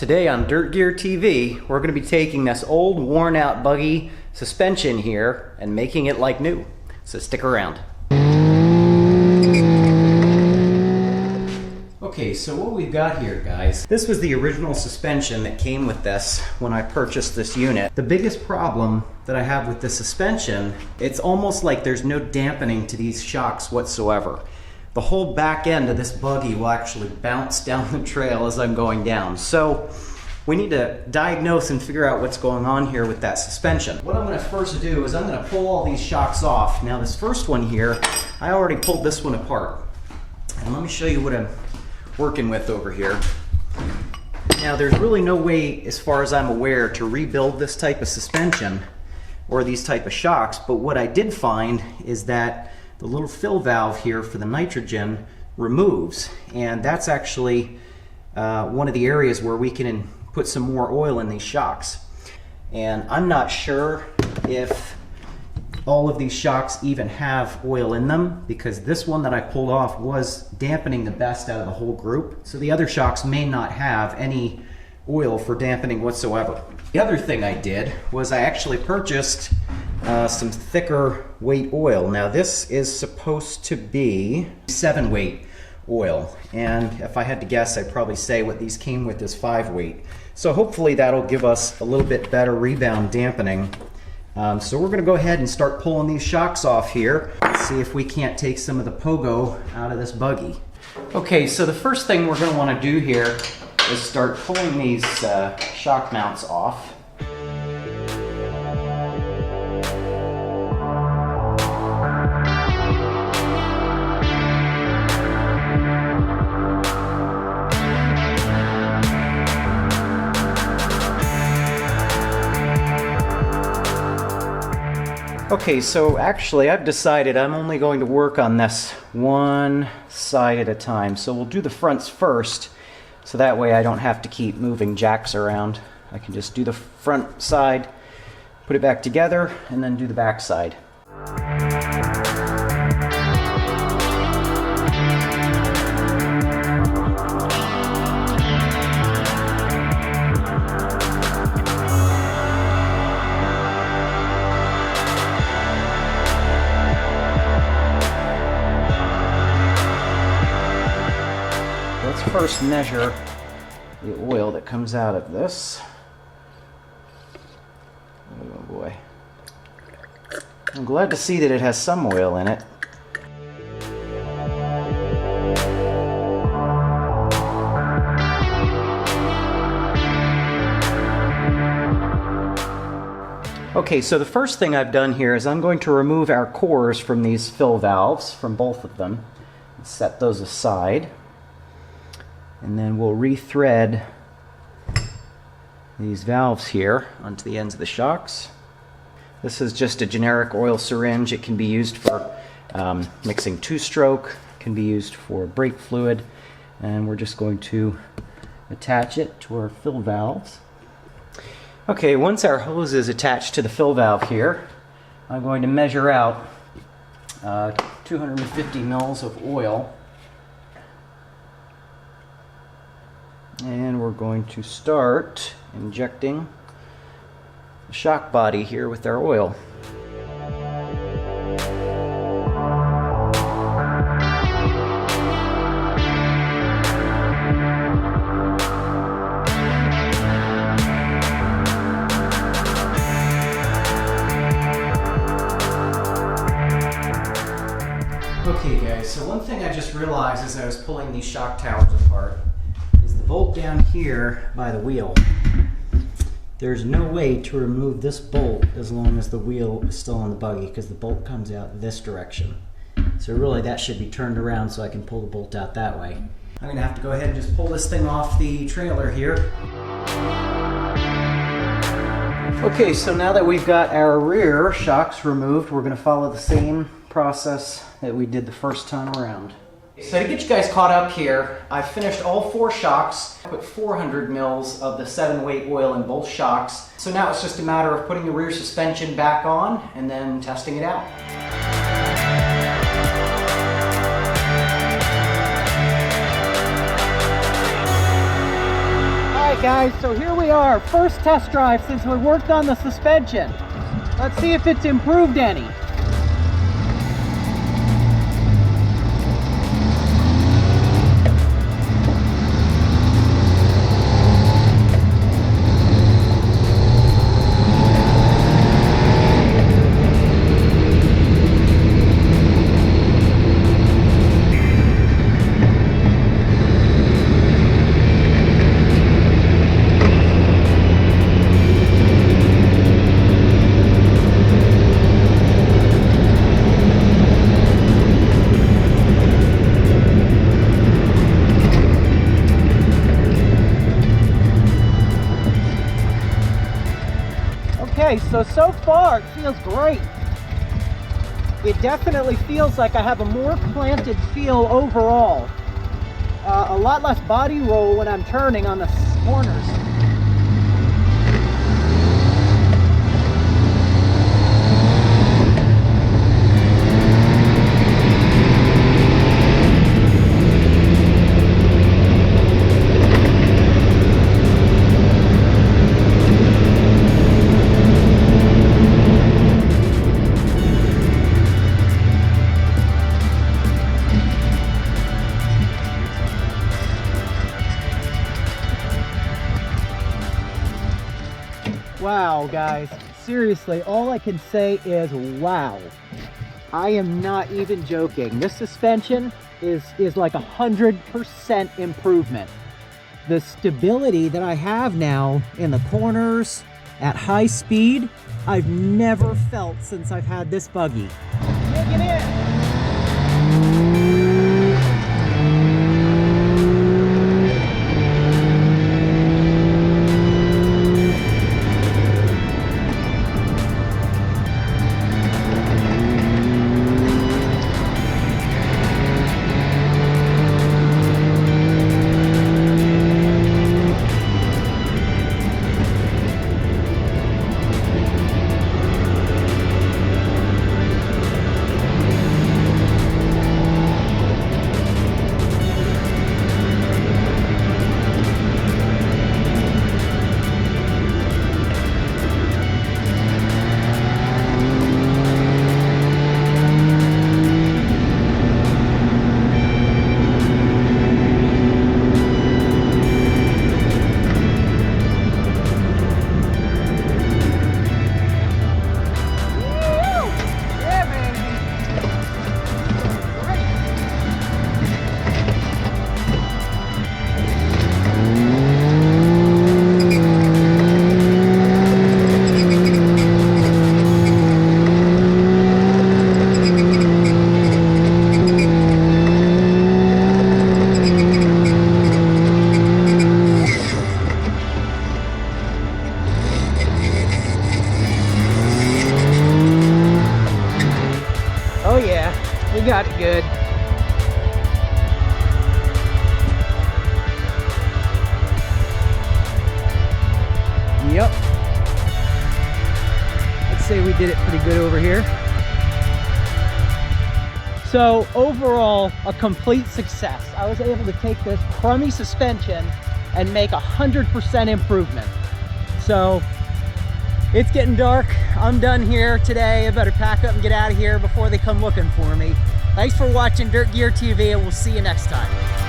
Today on Dirt Gear TV, we're going to be taking this old worn out buggy suspension here and making it like new. So stick around. Okay, so what we've got here, guys, this was the original suspension that came with this when I purchased this unit. The biggest problem that I have with this suspension, it's almost like there's no dampening to these shocks whatsoever. The whole back end of this buggy will actually bounce down the trail as I'm going down. So we need to diagnose and figure out what's going on here with that suspension. What I'm going to first do is I'm going to pull all these shocks off. Now this first one here, I already pulled this one apart. And let me show you what I'm working with over here. Now there's really no way, as far as I'm aware, to rebuild this type of suspension or these type of shocks, but what I did find is that the little fill valve here for the nitrogen removes, and that's actually one of the areas where we can put some more oil in these shocks. And I'm not sure if all of these shocks even have oil in them, because this one that I pulled off was dampening the best out of the whole group. So the other shocks may not have any oil for dampening whatsoever. The other thing I did was I actually purchased some thicker weight oil. Now this is supposed to be 7 weight oil, and if I had to guess, I'd probably say what these came with is 5 weight. So hopefully that'll give us a little bit better rebound dampening. So we're going to go ahead and start pulling these shocks off here. Let's see if we can't take some of the pogo out of this buggy. Okay, so the first thing we're going to want to do here is start pulling these shock mounts off. Okay, so actually I've decided I'm only going to work on this one side at a time. So we'll do the fronts first, so that way I don't have to keep moving jacks around. I can just do the front side, put it back together, and then do the back side. Let's first measure the oil that comes out of this. Oh boy. I'm glad to see that it has some oil in it. Okay, so the first thing I've done here is I'm going to remove our cores from these fill valves, from both of them, and set those aside. And then we'll rethread these valves here onto the ends of the shocks. This is just a generic oil syringe. It can be used for mixing two-stroke, can be used for brake fluid, and we're just going to attach it to our fill valves. Okay, once our hose is attached to the fill valve here, I'm going to measure out 250 mils of oil. And we're going to start injecting the shock body here with our oil. Okay guys, so one thing I just realized as I was pulling these shock towers apart, bolt down here by the wheel. There's no way to remove this bolt as long as the wheel is still on the buggy, because the bolt comes out this direction. So really that should be turned around so I can pull the bolt out that way. I'm going to have to go ahead and just pull this thing off the trailer here. Okay, so now that we've got our rear shocks removed, we're going to follow the same process that we did the first time around. So to get you guys caught up here, I finished all 4 shocks, put 400 mils of the 7 weight oil in both shocks. So now it's just a matter of putting the rear suspension back on and then testing it out. Guys, so here we are, first test drive since we worked on the suspension. Let's see if it's improved any. So far it feels great. It definitely feels like I have a more planted feel overall. A lot less body roll when I'm turning on the corners. Wow, guys, seriously, all I can say is wow. I am not even joking. This suspension is like 100% improvement. The stability that I have now in the corners at high speed, I've never felt since I've had this buggy. Dig it in. We got it good. Yep. I'd say we did it pretty good over here. So overall, a complete success. I was able to take this crummy suspension and make 100% improvement. So it's getting dark. I'm done here today. I better pack up and get out of here before they come looking for me. Thanks for watching Dirt Gear TV, and we'll see you next time.